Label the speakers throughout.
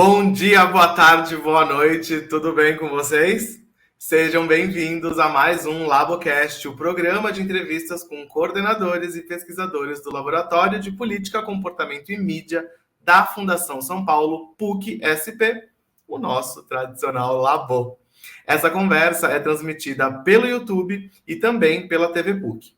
Speaker 1: Bom dia, boa tarde, boa noite, tudo bem com vocês? Sejam bem-vindos a mais um Labocast, o programa de entrevistas com coordenadores e pesquisadores do Laboratório de Política, Comportamento e Mídia da Fundação São Paulo, PUC-SP, o nosso tradicional Labo. Essa conversa é transmitida pelo YouTube e também pela TV PUC.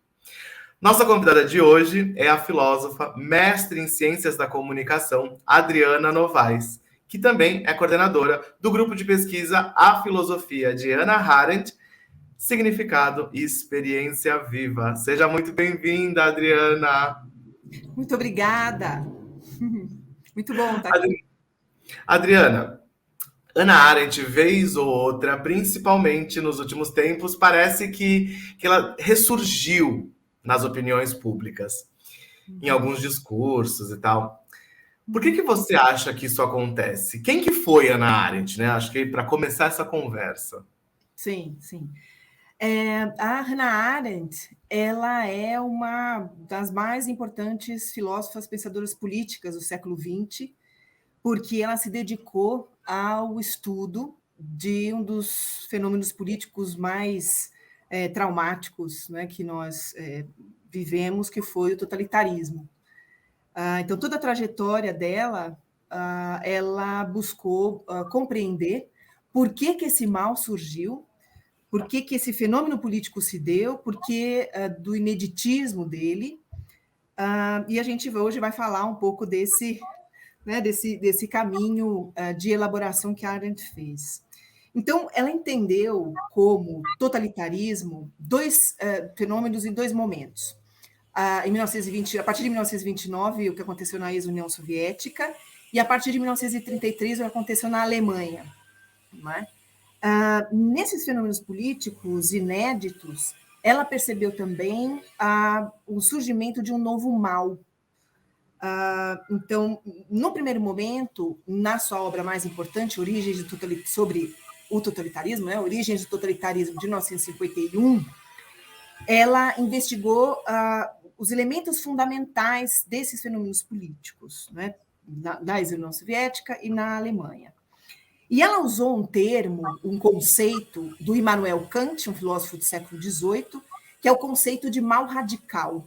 Speaker 1: Nossa convidada de hoje é a filósofa, mestre em Ciências da Comunicação, Adriana Novaes, que também é coordenadora do grupo de pesquisa A Filosofia de Hannah Arendt, Significado e Experiência Viva. Seja muito bem-vinda, Adriana.
Speaker 2: Muito obrigada. Muito bom estar aqui.
Speaker 1: Adriana, Hannah Arendt, vez ou outra, principalmente nos últimos tempos, parece que ela ressurgiu nas opiniões públicas, em alguns discursos e tal. Por que você acha que isso acontece? Quem que foi Hannah Arendt, né? Acho que para começar essa conversa.
Speaker 2: Sim. A Hannah Arendt, ela é uma das mais importantes filósofas pensadoras políticas do século XX, porque ela se dedicou ao estudo de um dos fenômenos políticos mais traumáticos, né, que nós vivemos, que foi o totalitarismo. Então, toda a trajetória dela, ela buscou compreender por que esse mal surgiu, por que esse fenômeno político se deu, por que do ineditismo dele, e a gente hoje vai falar um pouco desse caminho de elaboração que a Arendt fez. Então, ela entendeu como totalitarismo dois fenômenos em dois momentos. A partir de 1929, o que aconteceu na ex-União Soviética, e a partir de 1933, o que aconteceu na Alemanha. Não é? Nesses fenômenos políticos inéditos, ela percebeu também o surgimento de um novo mal. Então, no primeiro momento, na sua obra mais importante, sobre o totalitarismo, né, Origens do Totalitarismo, de 1951, ela investigou os elementos fundamentais desses fenômenos políticos, né, da ex-União Soviética e na Alemanha. E ela usou um termo, um conceito do Immanuel Kant, um filósofo do século XVIII, que é o conceito de mal radical.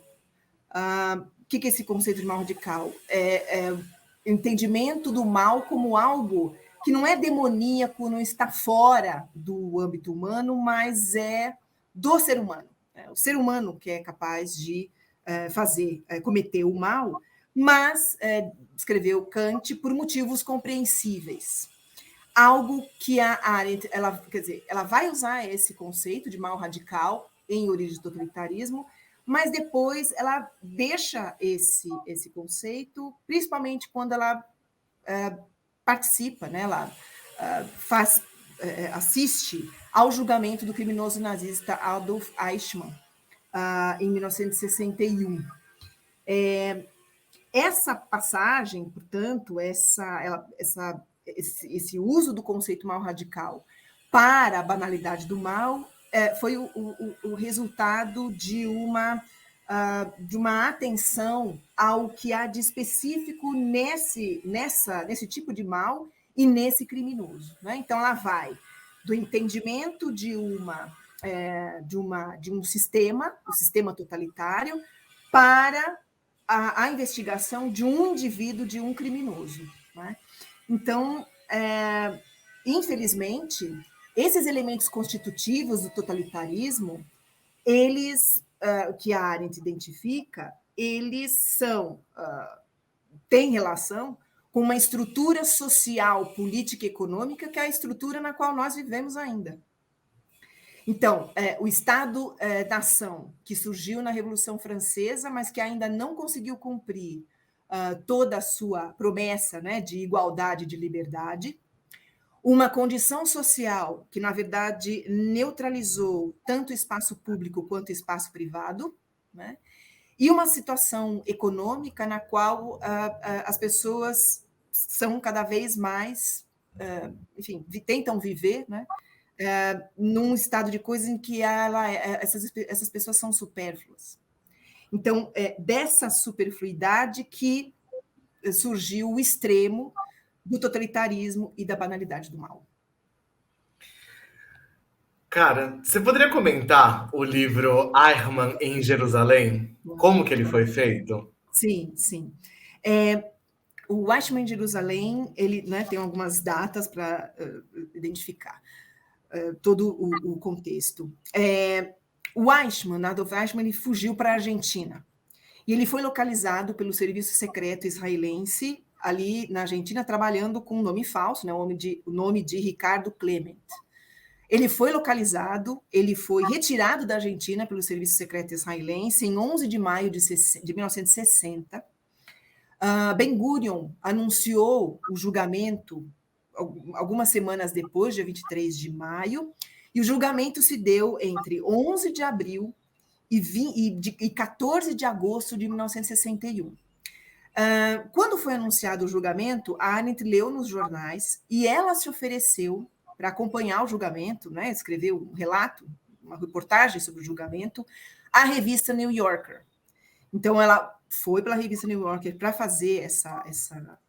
Speaker 2: O que é esse conceito de mal radical? É o entendimento do mal como algo que não é demoníaco, não está fora do âmbito humano, mas é do ser humano. É o ser humano que é capaz de cometer o mal, mas, escreveu Kant, por motivos compreensíveis. Algo que a Arendt, ela vai usar esse conceito de mal radical em Origem do Totalitarismo, mas depois ela deixa esse conceito, principalmente quando ela participa, né? Ela assiste ao julgamento do criminoso nazista Adolf Eichmann, em 1961. Essa passagem, portanto, esse uso do conceito mal radical para a banalidade do mal foi o resultado de uma atenção ao que há de específico nesse tipo de mal e nesse criminoso. Né? Então, ela vai do entendimento de um sistema, o sistema totalitário, para a investigação de um indivíduo, de um criminoso. Né? Então, infelizmente, esses elementos constitutivos do totalitarismo, eles, que a Arendt identifica, eles têm relação com uma estrutura social, política e econômica, que é a estrutura na qual nós vivemos ainda. Então, o Estado-nação, que surgiu na Revolução Francesa, mas que ainda não conseguiu cumprir toda a sua promessa, né, de igualdade e de liberdade, uma condição social que, na verdade, neutralizou tanto o espaço público quanto o espaço privado, né, e uma situação econômica na qual as pessoas são cada vez mais, tentam viver, né, num estado de coisa em que essas pessoas são supérfluas. Então, dessa superfluidade que surgiu o extremo do totalitarismo e da banalidade do mal.
Speaker 1: Cara, você poderia comentar o livro Eichmann em Jerusalém? Como que ele foi feito?
Speaker 2: Sim, sim. O Eichmann em Jerusalém, ele, né, tem algumas datas para identificar todo o contexto. O Eichmann, Adolf Eichmann, ele fugiu para a Argentina. E ele foi localizado pelo serviço secreto israelense ali na Argentina, trabalhando com um nome falso, né, o nome de Ricardo Clement. Ele foi localizado, ele foi retirado da Argentina pelo serviço secreto israelense em 11 de maio de 1960. Ben Gurion anunciou o julgamento algumas semanas depois, dia 23 de maio, e o julgamento se deu entre 11 de abril e 14 de agosto de 1961. Quando foi anunciado o julgamento, a Arendt leu nos jornais e ela se ofereceu para acompanhar o julgamento, né, escreveu um relato, uma reportagem sobre o julgamento, à revista New Yorker. Então, ela foi pela revista New Yorker para fazer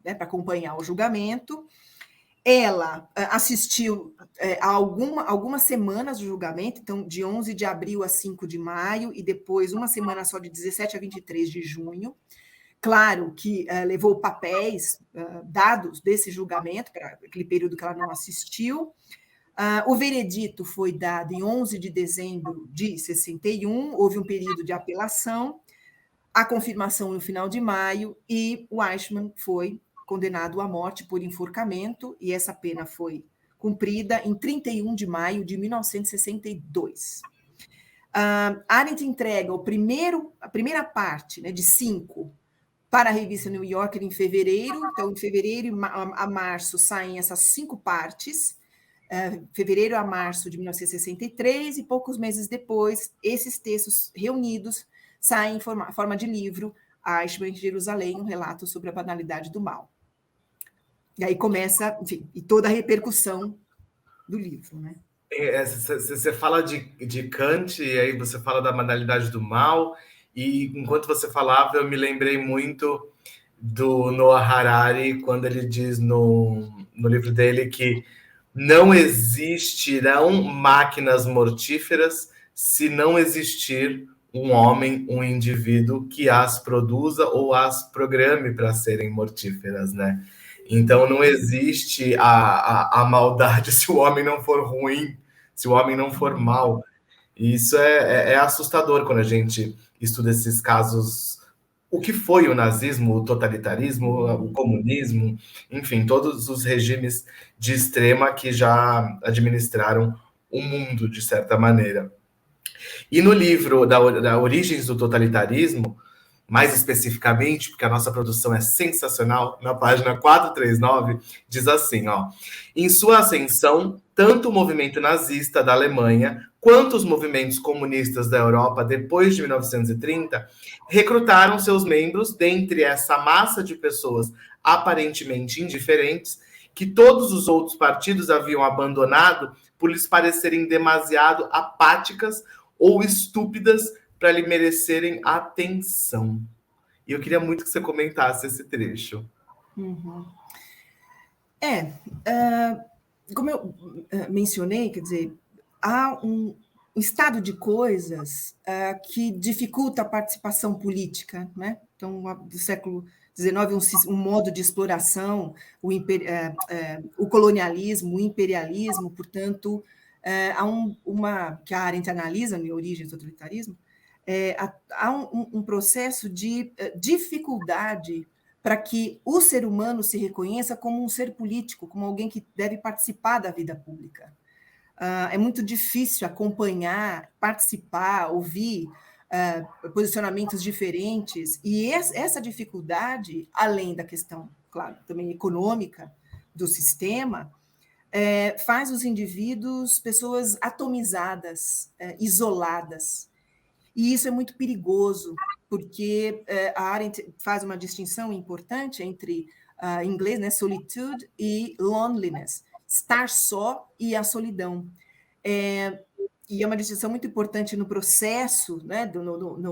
Speaker 2: né, para acompanhar o julgamento. Ela assistiu a algumas semanas do julgamento, então, de 11 de abril a 5 de maio, e depois uma semana só de 17 a 23 de junho. Claro que levou papéis, dados desse julgamento, para aquele período que ela não assistiu. O veredito foi dado em 11 de dezembro de 61, houve um período de apelação, a confirmação no final de maio, e o Eichmann foi condenado à morte por enforcamento, e essa pena foi cumprida em 31 de maio de 1962. Arendt entrega a primeira parte, né, de 5, para a revista New Yorker em fevereiro. Então, em fevereiro a março saem essas 5 partes, fevereiro a março de 1963, e poucos meses depois, esses textos reunidos saem em forma de livro, Eichmann em Jerusalém, um relato sobre a banalidade do mal. E aí começa, enfim, e toda a repercussão do livro, né?
Speaker 1: Você fala de Kant, e aí você fala da banalidade do mal, e enquanto você falava, eu me lembrei muito do Noah Harari, quando ele diz no livro dele que não existirão máquinas mortíferas se não existir um homem, um indivíduo que as produza ou as programe para serem mortíferas, né? Então não existe a maldade se o homem não for ruim, se o homem não for mal. E isso é assustador quando a gente estuda esses casos. O que foi o nazismo, o totalitarismo, o comunismo, enfim, todos os regimes de extrema que já administraram o mundo, de certa maneira. E no livro da Origens do Totalitarismo, mais especificamente, porque a nossa produção é sensacional, na página 439, diz assim, ó: em sua ascensão, tanto o movimento nazista da Alemanha quanto os movimentos comunistas da Europa depois de 1930 recrutaram seus membros dentre essa massa de pessoas aparentemente indiferentes que todos os outros partidos haviam abandonado por lhes parecerem demasiado apáticas ou estúpidas para lhe merecerem atenção. E eu queria muito que você comentasse esse trecho.
Speaker 2: Uhum. Como eu mencionei, quer dizer, há um estado de coisas que dificulta a participação política, né? Então, do século XIX, um modo de exploração, o colonialismo, o imperialismo, portanto, há uma que a Arendt analisa na Origem do Totalitarismo, há um processo de dificuldade para que o ser humano se reconheça como um ser político, como alguém que deve participar da vida pública. É muito difícil acompanhar, participar, ouvir posicionamentos diferentes, e essa dificuldade, além da questão, claro, também econômica do sistema, faz os indivíduos pessoas atomizadas, isoladas. E isso é muito perigoso, porque a Arendt faz uma distinção importante entre, em inglês, né, solitude e loneliness, estar só e a solidão. E é uma distinção muito importante no processo, né,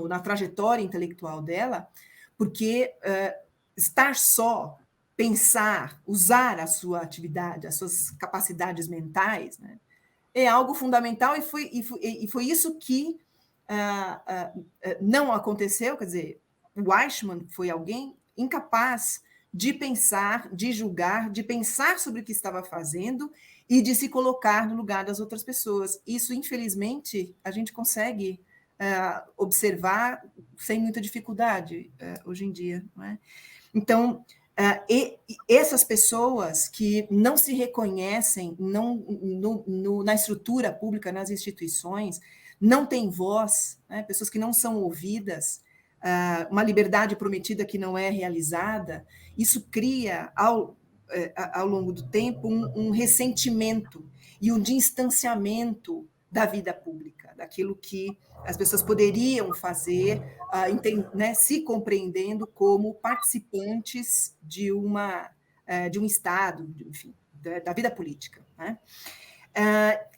Speaker 2: na trajetória intelectual dela, porque estar só pensar, usar a sua atividade, as suas capacidades mentais, né, é algo fundamental, e foi isso que não aconteceu. Quer dizer, o Eichmann foi alguém incapaz de pensar, de julgar, de pensar sobre o que estava fazendo e de se colocar no lugar das outras pessoas. Isso, infelizmente, a gente consegue observar sem muita dificuldade hoje em dia, não é? Então, e essas pessoas que não se reconhecem na estrutura pública, nas instituições, não têm voz, né? Pessoas que não são ouvidas, uma liberdade prometida que não é realizada, isso cria, ao longo do tempo, um ressentimento e um distanciamento da vida pública, daquilo que as pessoas poderiam fazer, né, se compreendendo como participantes de um Estado, enfim, da vida política, né?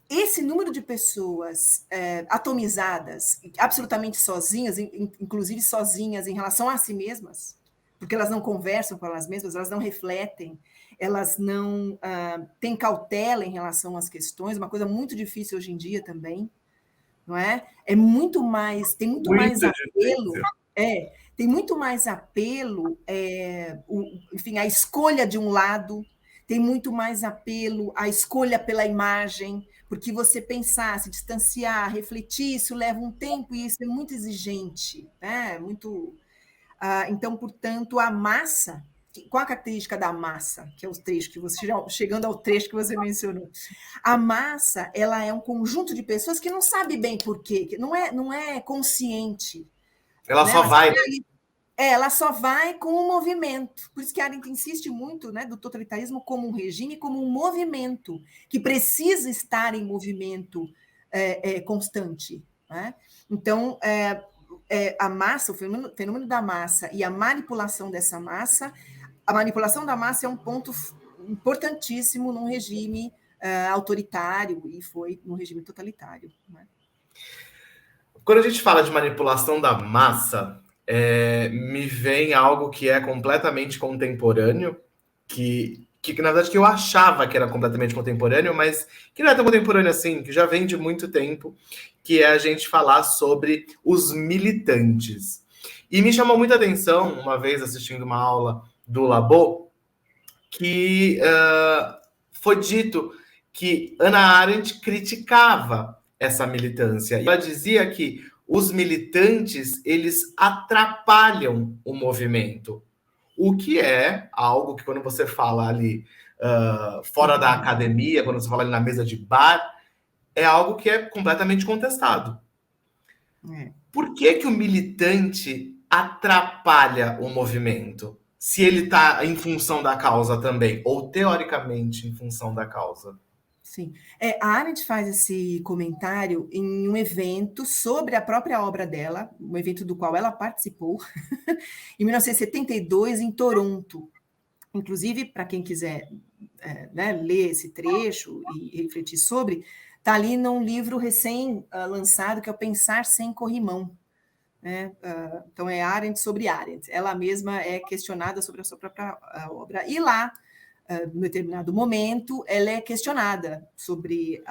Speaker 2: Esse número de pessoas atomizadas, absolutamente sozinhas, inclusive sozinhas em relação a si mesmas, porque elas não conversam com elas mesmas, elas não refletem, elas não têm cautela em relação às questões, uma coisa muito difícil hoje em dia também, não é? Tem muito mais apelo, tem muito mais apelo, enfim, a escolha de um lado, tem muito mais apelo à escolha pela imagem, porque você pensar, se distanciar, refletir, isso leva um tempo e isso é muito exigente, né? Então, portanto, a massa, qual a característica da massa, que é o trecho que você, chegando ao trecho que você mencionou, a massa, ela é um conjunto de pessoas que não sabe bem por quê, que não é consciente.
Speaker 1: Ela, né? Só vai.
Speaker 2: Ela só vai com o movimento. Por isso que a Arendt insiste muito, né, do totalitarismo como um regime, como um movimento, que precisa estar em movimento constante, né? Então, a massa, o fenômeno da massa e a manipulação dessa massa, a manipulação da massa é um ponto importantíssimo num regime autoritário, e foi num regime totalitário, né?
Speaker 1: Quando a gente fala de manipulação da massa, me vem algo que é completamente contemporâneo, que na verdade que eu achava que era completamente contemporâneo, mas que não é tão contemporâneo assim, que já vem de muito tempo, que é a gente falar sobre os militantes. E me chamou muita atenção, uma vez assistindo uma aula do Labo, que foi dito que Hannah Arendt criticava essa militância. Ela dizia que os militantes, eles atrapalham o movimento. O que é algo que, quando você fala ali fora da academia, quando você fala ali na mesa de bar, é algo que é completamente contestado. Por que o militante atrapalha o movimento? Se ele está em função da causa também, ou teoricamente em função da causa.
Speaker 2: Sim. A Arendt faz esse comentário em um evento sobre a própria obra dela, um evento do qual ela participou, em 1972, em Toronto. Inclusive, para quem quiser né, ler esse trecho e refletir sobre, está ali num livro recém-lançado, que é o Pensar Sem Corrimão. Né? Então, é Arendt sobre Arendt. Ela mesma é questionada sobre a sua própria obra. E lá, em determinado momento, ela é questionada sobre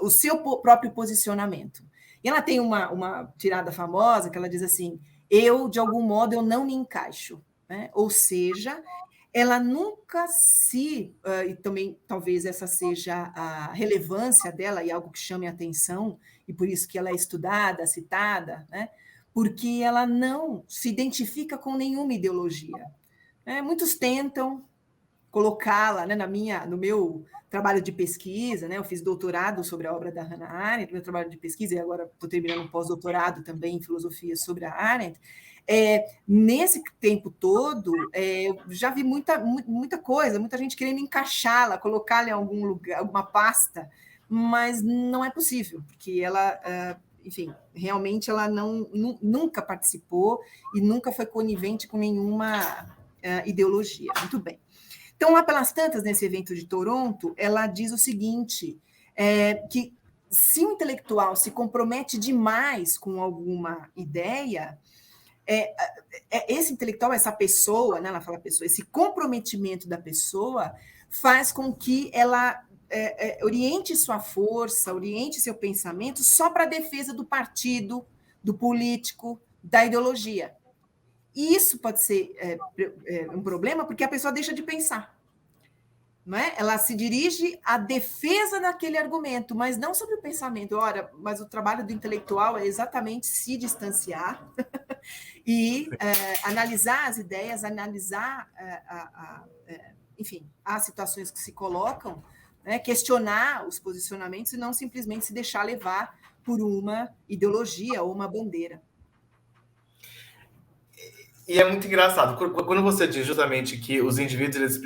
Speaker 2: o seu próprio posicionamento. E ela tem uma tirada famosa que ela diz assim: de algum modo, eu não me encaixo. Né? Ou seja, ela nunca e também talvez essa seja a relevância dela e algo que chame a atenção, e por isso que ela é estudada, citada, né? Porque ela não se identifica com nenhuma ideologia. Muitos tentam colocá-la, né, no meu trabalho de pesquisa, né, eu fiz doutorado sobre a obra da Hannah Arendt, meu trabalho de pesquisa, e agora estou terminando um pós-doutorado também em filosofia sobre a Arendt. Nesse tempo todo, eu já vi muita coisa, muita gente querendo encaixá-la, colocá-la em algum lugar, alguma pasta, mas não é possível, porque ela, enfim, realmente ela nunca participou e nunca foi conivente com nenhuma ideologia. Muito bem. Então, lá pelas tantas, nesse evento de Toronto, ela diz o seguinte, que se o intelectual se compromete demais com alguma ideia, esse intelectual, essa pessoa, né, ela fala pessoa, esse comprometimento da pessoa faz com que ela oriente sua força, oriente seu pensamento só para a defesa do partido, do político, da ideologia. E isso pode ser um problema porque a pessoa deixa de pensar. Não é? Ela se dirige à defesa daquele argumento, mas não sobre o pensamento. Ora, mas o trabalho do intelectual é exatamente se distanciar e analisar as ideias, analisar, enfim, as situações que se colocam, né, questionar os posicionamentos e não simplesmente se deixar levar por uma ideologia ou uma bandeira.
Speaker 1: E é muito engraçado, quando você diz justamente que os indivíduos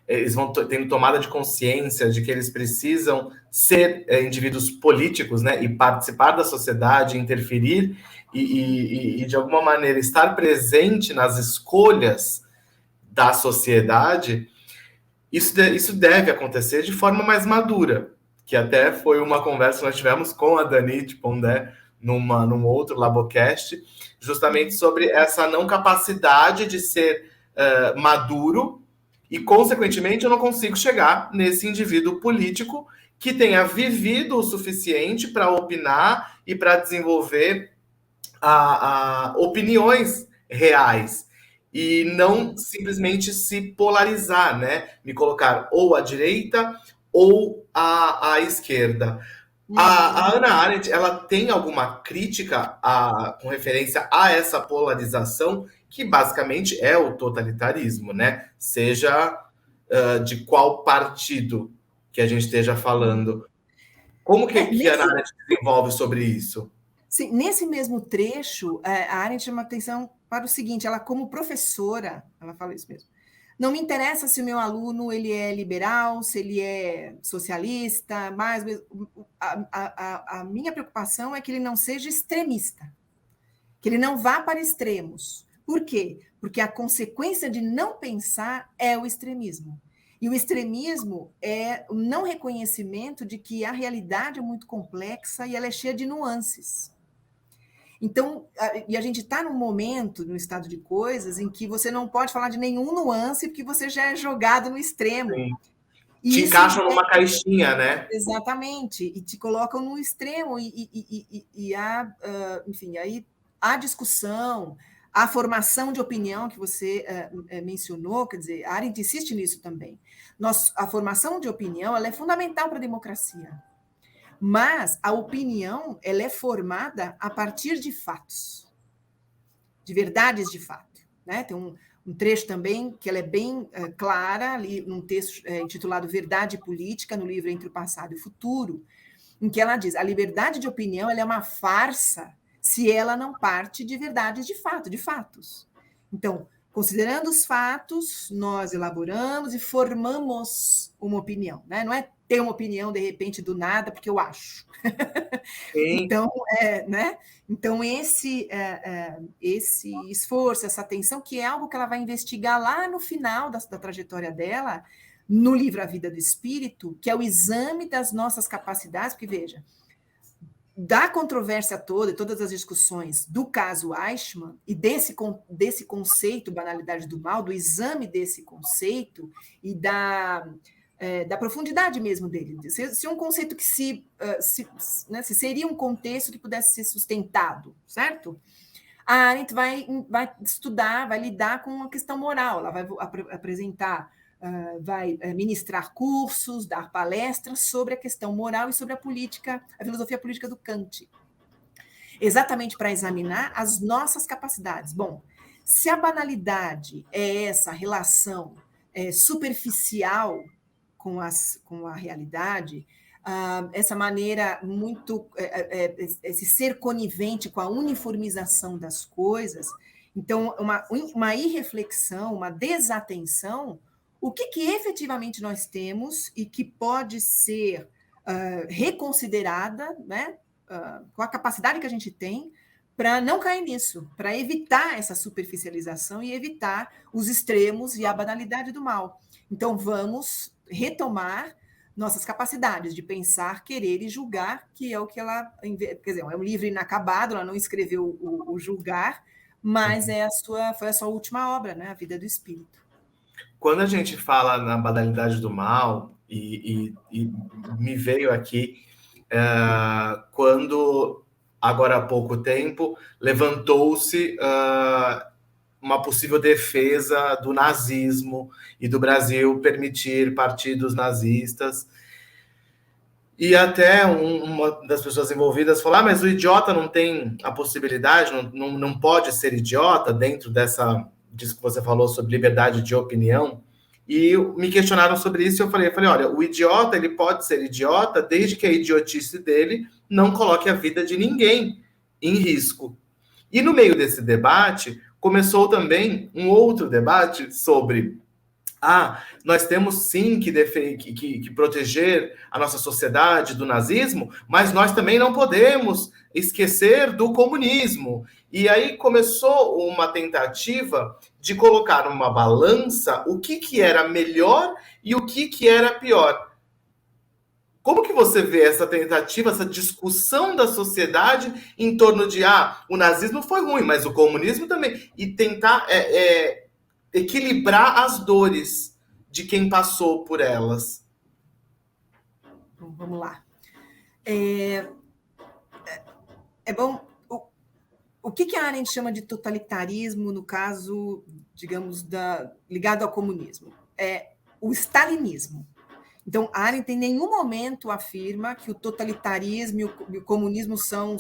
Speaker 1: eles vão tendo tomada de consciência de que eles precisam ser indivíduos políticos, né, e participar da sociedade, interferir e de alguma maneira estar presente nas escolhas da sociedade, isso deve acontecer de forma mais madura, que até foi uma conversa que nós tivemos com a Danite Pondé num outro Labocast, justamente sobre essa não capacidade de ser maduro e, consequentemente, eu não consigo chegar nesse indivíduo político que tenha vivido o suficiente para opinar e para desenvolver opiniões reais e não simplesmente se polarizar, né? Me colocar ou à direita ou à esquerda. A Hannah Arendt, ela tem alguma crítica com referência a essa polarização, que basicamente é o totalitarismo, né? Seja de qual partido que a gente esteja falando. Como que a Hannah Arendt desenvolve sobre isso?
Speaker 2: Sim, nesse mesmo trecho, a Arendt chama atenção para o seguinte, ela como professora, ela fala isso mesmo, não me interessa se o meu aluno ele é liberal, se ele é socialista, mas a minha preocupação é que ele não seja extremista, que ele não vá para extremos. Por quê? Porque a consequência de não pensar é o extremismo. E o extremismo é o não reconhecimento de que a realidade é muito complexa e ela é cheia de nuances. Então, a gente está num momento, num estado de coisas, em que você não pode falar de nenhum nuance, porque você já é jogado no extremo.
Speaker 1: Sim. Te encaixam numa caixinha, né?
Speaker 2: Exatamente, e te colocam no extremo, enfim, aí a discussão, a formação de opinião que você mencionou, quer dizer, a Arendt insiste nisso também. A formação de opinião ela é fundamental para a democracia. Mas a opinião ela é formada a partir de fatos, de verdades de fato. Né? Tem um trecho também que ela é bem clara, ali num texto intitulado Verdade Política, no livro Entre o Passado e o Futuro, em que ela diz, a liberdade de opinião ela é uma farsa se ela não parte de verdades de fato, de fatos. Então, considerando os fatos, nós elaboramos e formamos uma opinião. Né? Não é ter uma opinião, de repente, do nada, porque eu acho. Então, né? Então esse esforço, essa atenção, que é algo que ela vai investigar lá no final da trajetória dela, no livro A Vida do Espírito, que é o exame das nossas capacidades, porque, veja, da controvérsia toda, e todas as discussões do caso Eichmann, e desse conceito, banalidade do mal, do exame desse conceito e da profundidade mesmo dele, se um conceito que se seria um contexto que pudesse ser sustentado, certo? A Arendt vai estudar, vai lidar com a questão moral, ela vai apresentar, vai ministrar cursos, dar palestras sobre a questão moral e sobre a política, a filosofia política do Kant, exatamente para examinar as nossas capacidades. Bom, se a banalidade é essa relação superficial com a realidade, essa maneira muito, esse ser conivente com a uniformização das coisas, então, uma irreflexão, uma desatenção, o que efetivamente nós temos e que pode ser reconsiderada, né, com a capacidade que a gente tem, para não cair nisso, para evitar essa superficialização e evitar os extremos e a banalidade do mal. Então, vamos retomar nossas capacidades de pensar, querer e julgar, que é o que ela... Quer dizer, é um livro inacabado, ela não escreveu o julgar, mas foi a sua última obra, né? A Vida do Espírito.
Speaker 1: Quando a gente fala na banalidade do mal, e me veio aqui quando, agora há pouco tempo, levantou-se uma possível defesa do nazismo e do Brasil permitir partidos nazistas. E até uma das pessoas envolvidas falou: mas o idiota não tem a possibilidade, não pode ser idiota dentro disso que você falou sobre liberdade de opinião. E me questionaram sobre isso e eu falei, olha, o idiota ele pode ser idiota desde que a idiotice dele não coloque a vida de ninguém em risco. E no meio desse debate, começou também um outro debate sobre nós temos sim que proteger a nossa sociedade do nazismo, mas nós também não podemos esquecer do comunismo. E aí começou uma tentativa de colocar numa balança o que era melhor e o que era pior. Como que você vê essa tentativa, essa discussão da sociedade em torno de o nazismo foi ruim, mas o comunismo também, e tentar equilibrar as dores de quem passou por elas?
Speaker 2: Bom, vamos lá. É bom. O que a Arendt chama de totalitarismo, no caso, digamos, ligado ao comunismo? É o stalinismo. Então, a Arendt em nenhum momento afirma que o totalitarismo e o comunismo são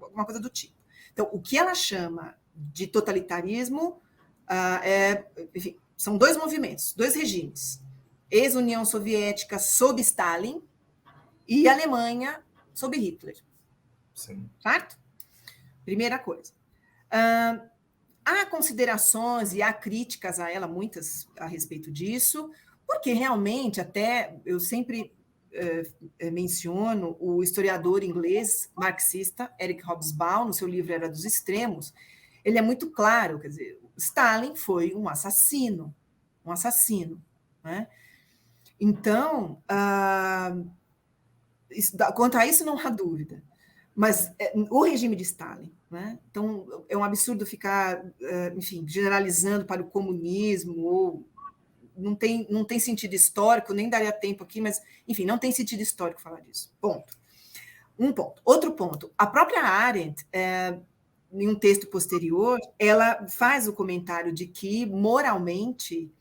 Speaker 2: alguma coisa do tipo. Então, o que ela chama de totalitarismo enfim, são dois movimentos, dois regimes. Ex-União Soviética sob Stalin e Alemanha sob Hitler.
Speaker 1: Sim.
Speaker 2: Certo? Primeira coisa. Há considerações e há críticas a ela, muitas a respeito disso, porque realmente, até eu sempre menciono o historiador inglês marxista Eric Hobsbawm, no seu livro Era dos Extremos, ele é muito claro, quer dizer, Stalin foi um assassino, né? Então, quanto a isso não há dúvida, mas o regime de Stalin, né? Então, é um absurdo ficar, enfim, generalizando para o comunismo, ou não tem sentido histórico, nem daria tempo aqui, mas, enfim, não tem sentido histórico falar disso. Ponto. Um ponto. Outro ponto. A própria Arendt, em um texto posterior, ela faz o comentário de que, moralmente,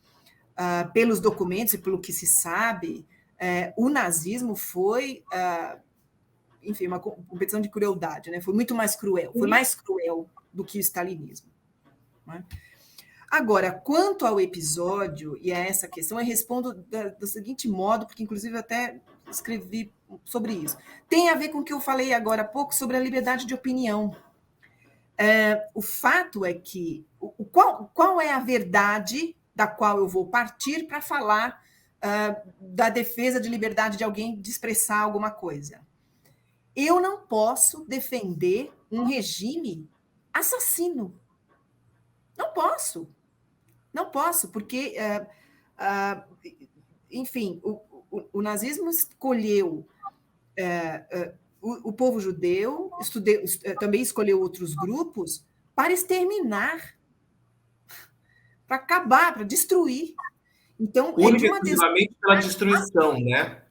Speaker 2: pelos documentos e pelo que se sabe, o nazismo foi, enfim, uma competição de crueldade, né? Foi muito mais cruel, foi mais cruel do que o stalinismo, né? Agora, quanto ao episódio e a essa questão, eu respondo do seguinte modo, porque inclusive eu até escrevi sobre isso. Tem a ver com o que eu falei agora há pouco sobre a liberdade de opinião. O fato é que qual é a verdade da qual eu vou partir para falar da defesa de liberdade de alguém de expressar alguma coisa? Eu não posso defender um regime assassino. Não posso. Não posso, porque, enfim, o nazismo escolheu o povo judeu, também escolheu outros grupos para exterminar, para acabar, para destruir. Então,
Speaker 1: exclusivamente pela destruição, né?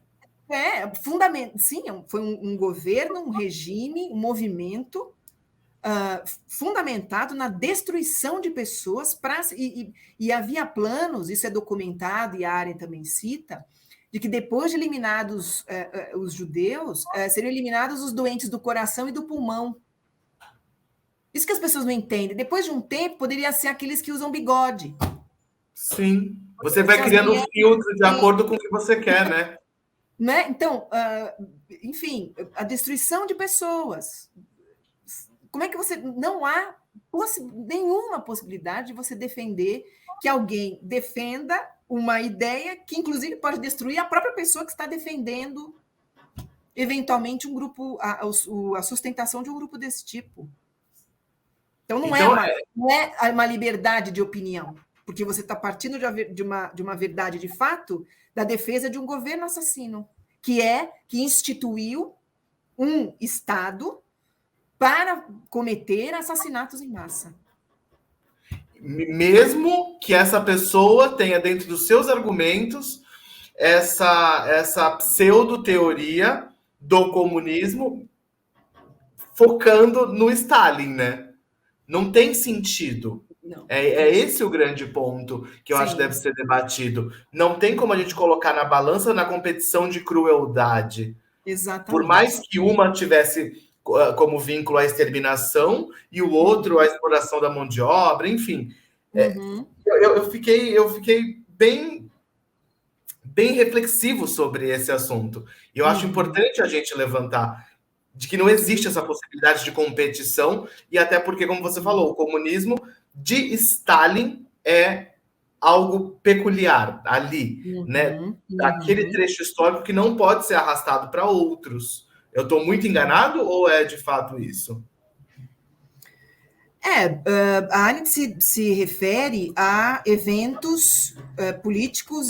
Speaker 2: Sim, foi um governo, um regime, um movimento fundamentado na destruição de pessoas, e havia planos, isso é documentado, e a Arendt também cita, de que depois de eliminados os judeus, seriam eliminados os doentes do coração e do pulmão. Isso que as pessoas não entendem. Depois de um tempo, poderia ser aqueles que usam bigode.
Speaker 1: Sim. Você vai criando um filtro de acordo com o que você quer, né?
Speaker 2: Né? Então, enfim, a destruição de pessoas. Como é que você... Não há nenhuma possibilidade de você defender que alguém defenda uma ideia que, inclusive, pode destruir a própria pessoa que está defendendo, eventualmente, um grupo, a sustentação de um grupo desse tipo. Então, não é uma liberdade de opinião, porque você está partindo de uma verdade de fato da defesa de um governo assassino, que instituiu um Estado para cometer assassinatos em massa.
Speaker 1: mesmo que essa pessoa tenha dentro dos seus argumentos essa pseudo-teoria do comunismo focando no Stalin, né? Não tem sentido.
Speaker 2: Não.
Speaker 1: É esse o grande ponto que eu acho que deve ser debatido. Não tem como a gente colocar na balança na competição de crueldade.
Speaker 2: Exatamente.
Speaker 1: Por mais que uma tivesse como vínculo a exterminação e o outro a exploração da mão de obra, enfim. Eu fiquei bem reflexivo sobre esse assunto. E eu acho importante a gente levantar de que não existe essa possibilidade de competição, e até porque, como você falou, o comunismo de Stalin é algo peculiar ali, né? Aquele trecho histórico que não pode ser arrastado para outros. Eu estou muito enganado ou é de fato isso?
Speaker 2: A Arendt se refere a eventos políticos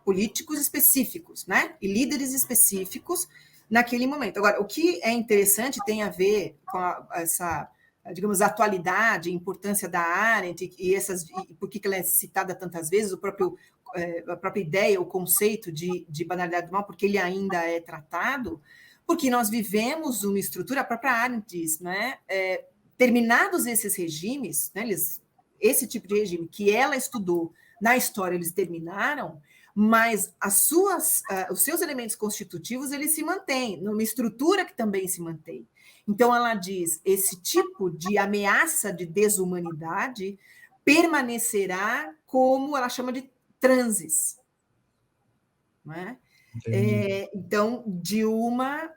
Speaker 2: políticos específicos, né? E líderes específicos naquele momento. Agora, o que é interessante tem a ver com essa, digamos, atualidade, a importância da Arendt e por que ela é citada tantas vezes, a própria ideia, o conceito de banalidade do mal, porque ele ainda é tratado, porque nós vivemos uma estrutura, a própria Arendt diz, né? Terminados esses regimes, né, esse tipo de regime que ela estudou na história, eles terminaram, mas os seus elementos constitutivos, eles se mantêm, numa estrutura que também se mantém. Então, ela diz, esse tipo de ameaça de desumanidade permanecerá como ela chama de transes. Não é? Então, de uma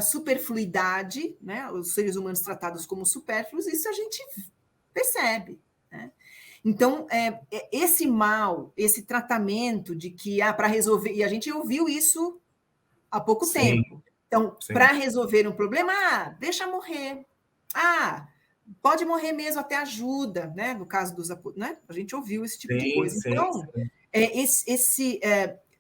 Speaker 2: superfluidade, né? Os seres humanos tratados como supérfluos, isso a gente percebe, né? Então, esse mal, esse tratamento de que para resolver, e a gente ouviu isso há pouco tempo. Então, para resolver um problema, deixa morrer. Pode morrer mesmo, até ajuda, né? No caso dos, né? A gente ouviu esse tipo de coisa. Então,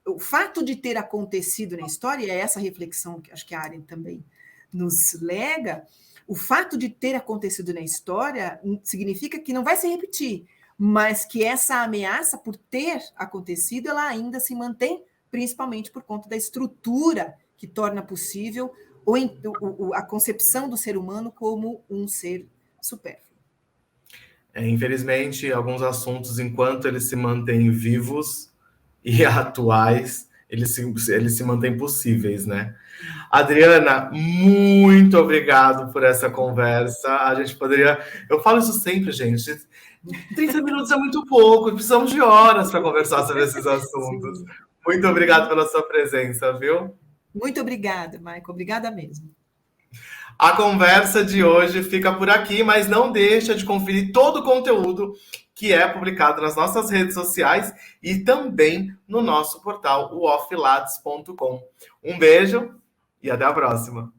Speaker 2: o fato de ter acontecido na história, e é essa reflexão que acho que a Arendt também nos lega, o fato de ter acontecido na história significa que não vai se repetir, mas que essa ameaça, por ter acontecido, ela ainda se mantém, principalmente por conta da estrutura que torna possível a concepção do ser humano como um ser supérfluo.
Speaker 1: Infelizmente, alguns assuntos, enquanto eles se mantêm vivos e atuais, eles se mantêm possíveis, né? Adriana, muito obrigado por essa conversa. A gente poderia... Eu falo isso sempre, gente. 30 minutos é muito pouco, precisamos de horas para conversar sobre esses assuntos. Sim. Muito obrigado pela sua presença, viu?
Speaker 2: Muito obrigada, Maicon. Obrigada mesmo.
Speaker 1: A conversa de hoje fica por aqui, mas não deixa de conferir todo o conteúdo que é publicado nas nossas redes sociais e também no nosso portal, o offlads.com. Um beijo e até a próxima.